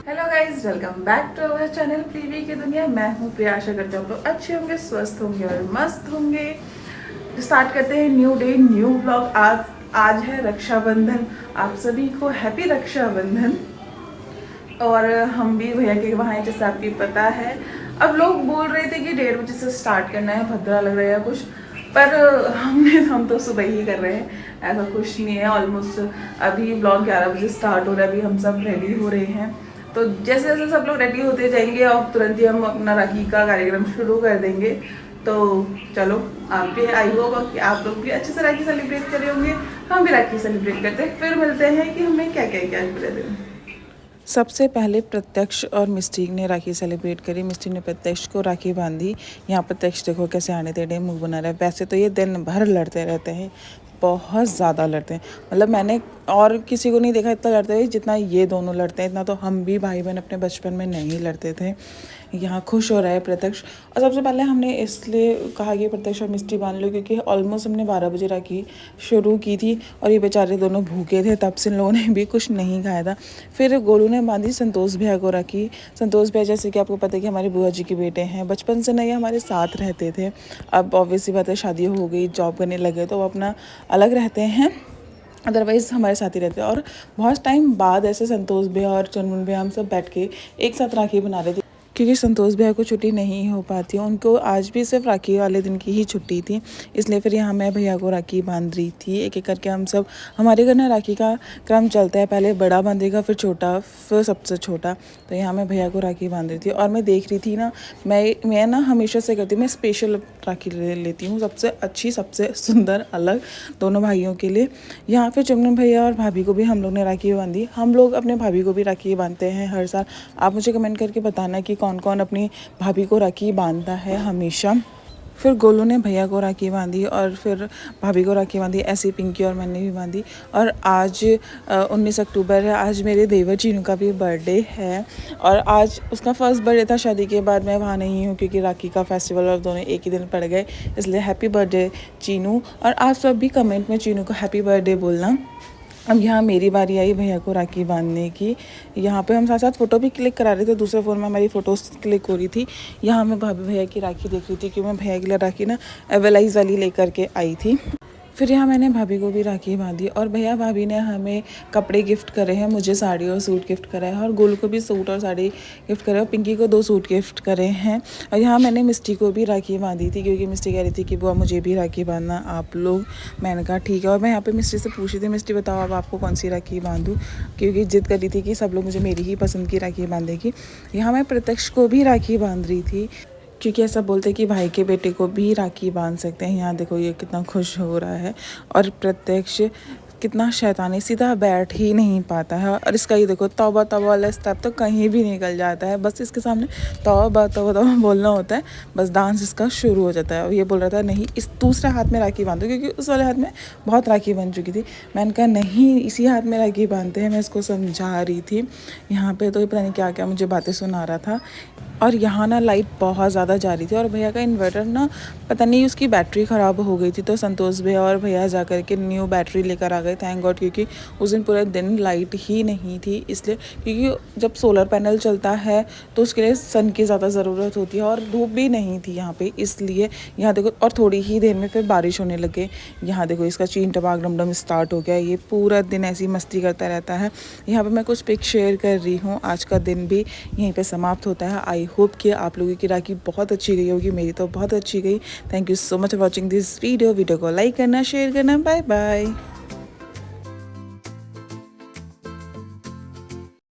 Hello guys, welcome back to our channel प्रीवी की दुनिया। मैं हूँ प्रिया। आशा करते हैं आप लोग अच्छे होंगे, स्वस्थ होंगे और मस्त होंगे। स्टार्ट करते हैं न्यू डे न्यू व्लॉग। आज है रक्षाबंधन। आप सभी को हैप्पी रक्षाबंधन। और हम भी भैया के वहाँ हैं, जैसे आपको पता है। अब लोग बोल रहे थे कि 1:30 बजे से स्टार्ट करना है, भद्रा लग रहा है कुछ, पर हम तो सुबह ही कर रहे हैं, ऐसा कुछ नहीं है। ऑलमोस्ट अभी व्लॉग 11 बजे स्टार्ट हो रहा है। अभी हम सब रेडी हो रहे हैं, तो जैसे जैसे सब लोग रेडी होते जाएंगे और तुरंत ही हम अपना राखी का कार्यक्रम शुरू कर देंगे। तो चलो, आप भी आई होगा कि आप लोग भी अच्छे से राखी सेलिब्रेट करे होंगे। हम भी राखी सेलिब्रेट करते हैं, फिर मिलते हैं कि हमें क्या क्या क्या पूरे दिन। सबसे पहले प्रत्यक्ष और मिस्टी ने राखी सेलिब्रेट करी। मिस्टी ने प्रत्यक्ष को राखी बांधी। यहाँ प्रत्यक्ष देखो कैसे आने टेढ़े मुंह बना रहा है। वैसे तो ये दिन भर लड़ते रहते हैं, बहुत ज़्यादा लड़ते हैं। मतलब मैंने और किसी को नहीं देखा इतना लड़ते हुए जितना ये दोनों लड़ते हैं। इतना तो हम भी भाई बहन अपने बचपन में नहीं लड़ते थे। यहाँ खुश हो रहा है प्रत्यक्ष। और सबसे पहले हमने इसलिए कहा कि प्रत्यक्ष और मिस्टी बांध लो, क्योंकि ऑलमोस्ट हमने 12 बजे राखी शुरू की थी और ये बेचारे दोनों भूखे थे, तब से इन लोगों ने भी कुछ नहीं खाया था। फिर गोलू ने बांधी संतोष भैया को राखी। संतोष भैया जैसे कि आपको पता है कि हमारे बुआ जी के बेटे हैं, बचपन से नहीं हमारे साथ रहते थे। अब ऑब्वियसली बात है, शादी हो गई, जॉब करने लगे, तो वो अपना अलग रहते हैं, अदरवाइज़ हमारे साथ ही रहते हैं। और बहुत टाइम बाद ऐसे संतोष भैया और चुनमुन भैया हम सब बैठ के एक साथ राखी बना रहे थे, क्योंकि संतोष भैया को छुट्टी नहीं हो पाती। उनको आज भी सिर्फ राखी वाले दिन की ही छुट्टी थी, इसलिए फिर यहाँ मैं भैया को राखी बांध रही थी। एक एक करके हम सब, हमारे घर ना राखी का क्रम चलता है, पहले बड़ा बांधेगा, फिर छोटा, फिर सबसे छोटा। तो यहाँ मैं भैया को राखी बांध रही थी और मैं देख रही थी ना, मैं ना हमेशा से करती हूँ, मैं स्पेशल राखी ले लेती हूँ, सबसे अच्छी, सबसे सुंदर, अलग, दोनों भाइयों के लिए। यहाँ फिर चुनमुन भैया और भाभी को भी हम लोग ने राखी बांधी। हम लोग अपने भाभी को भी राखी बांधते हैं हर साल। आप मुझे कमेंट करके बताना कि कौन कौन अपनी भाभी को राखी बांधता है हमेशा। फिर गोलू ने भैया को राखी बांधी और फिर भाभी को राखी बांधी। ऐसी पिंकी और मैंने भी बांधी। और आज 19 अक्टूबर है। आज मेरे देवर चीनू का भी बर्थडे है और आज उसका फर्स्ट बर्थडे था शादी के बाद। मैं वहाँ नहीं हूँ क्योंकि राखी का फेस्टिवल और दोनों एक ही दिन पड़ गए, इसलिए हैप्पी बर्थडे चीनू। और आप सब भी कमेंट में चीनू को हैप्पी बर्थडे बोलना। अब यहाँ मेरी बारी आई भैया को राखी बांधने की। यहाँ पे हम साथ साथ फ़ोटो भी क्लिक करा रहे थे, दूसरे फ़ोन में हमारी फ़ोटोज़ क्लिक हो रही थी। यहाँ मैं भाभी भैया की राखी देख रही थी, क्योंकि मैं भैया के लिए राखी ना एवेलाइज वाली लेकर के आई थी। फिर यहाँ मैंने भाभी को भी राखी बांधी और भैया भाभी ने हमें कपड़े गिफ्ट करे हैं। मुझे साड़ी और सूट गिफ्ट करा है और गोलू को भी सूट और साड़ी गिफ्ट करे और पिंकी को 2 सूट गिफ्ट करे हैं। और यहाँ मैंने मिस्टी को भी राखी बांधी थी, क्योंकि मिस्टी कह रही थी कि बुआ मुझे भी राखी बांधना आप लोग। मैंने कहा ठीक है। और मैं यहाँ पे मिस्टी से पूछी थी, मिस्टी बताओ अब आपको कौन सी राखी बांधूँ, क्योंकि जिद कर रही थी कि सब लोग मुझे मेरी ही पसंद की राखी बांधेगी। यहाँ मैं प्रत्यक्ष को भी राखी बांध रही थी, क्योंकि ऐसा बोलते हैं कि भाई के बेटे को भी राखी बांध सकते हैं। यहाँ देखो ये कितना खुश हो रहा है। और प्रत्यक्ष कितना शैतानी, सीधा बैठ ही नहीं पाता है। और इसका ये देखो तौबा तौबा वाला स्टेप तो कहीं भी निकल जाता है, बस इसके सामने तौबा तौबा तौबा बोलना होता है, बस डांस इसका शुरू हो जाता है। और ये बोल रहा था नहीं इस दूसरे हाथ में राखी बांधो, क्योंकि उस वाले हाथ में बहुत राखी बन चुकी थी। मैंने कहा नहीं इसी हाथ में राखी बांधते हैं, मैं इसको समझा रही थी। यहाँ पे तो पता नहीं क्या क्या मुझे बातें सुना रहा था। और यहाँ ना लाइट बहुत ज़्यादा जा रही थी और भैया का इन्वर्टर ना पता नहीं उसकी बैटरी ख़राब हो गई थी, तो संतोष भैया और भैया जा कर के न्यू बैटरी लेकर आ गए, थैंक गॉड। क्योंकि उस दिन पूरे दिन लाइट ही नहीं थी, इसलिए क्योंकि जब सोलर पैनल चलता है तो उसके लिए सन की ज़्यादा ज़रूरत होती है और धूप भी नहीं थी यहाँ पे, इसलिए यहाँ देखो। और थोड़ी ही देर में फिर बारिश होने लगे। यहाँ देखो इसका चीन टपाक डमडम स्टार्ट हो गया। ये पूरा दिन ऐसी मस्ती करता रहता है। यहाँ पर मैं कुछ पिक शेयर कर रही हूँ। आज का दिन भी यहीं पर समाप्त होता है। आई होप कि आप लोगों की राखी बहुत अच्छी गई होगी, मेरी तो बहुत अच्छी गई। Thank you so much for watching this video को लाइक करना, शेयर करना। Bye bye.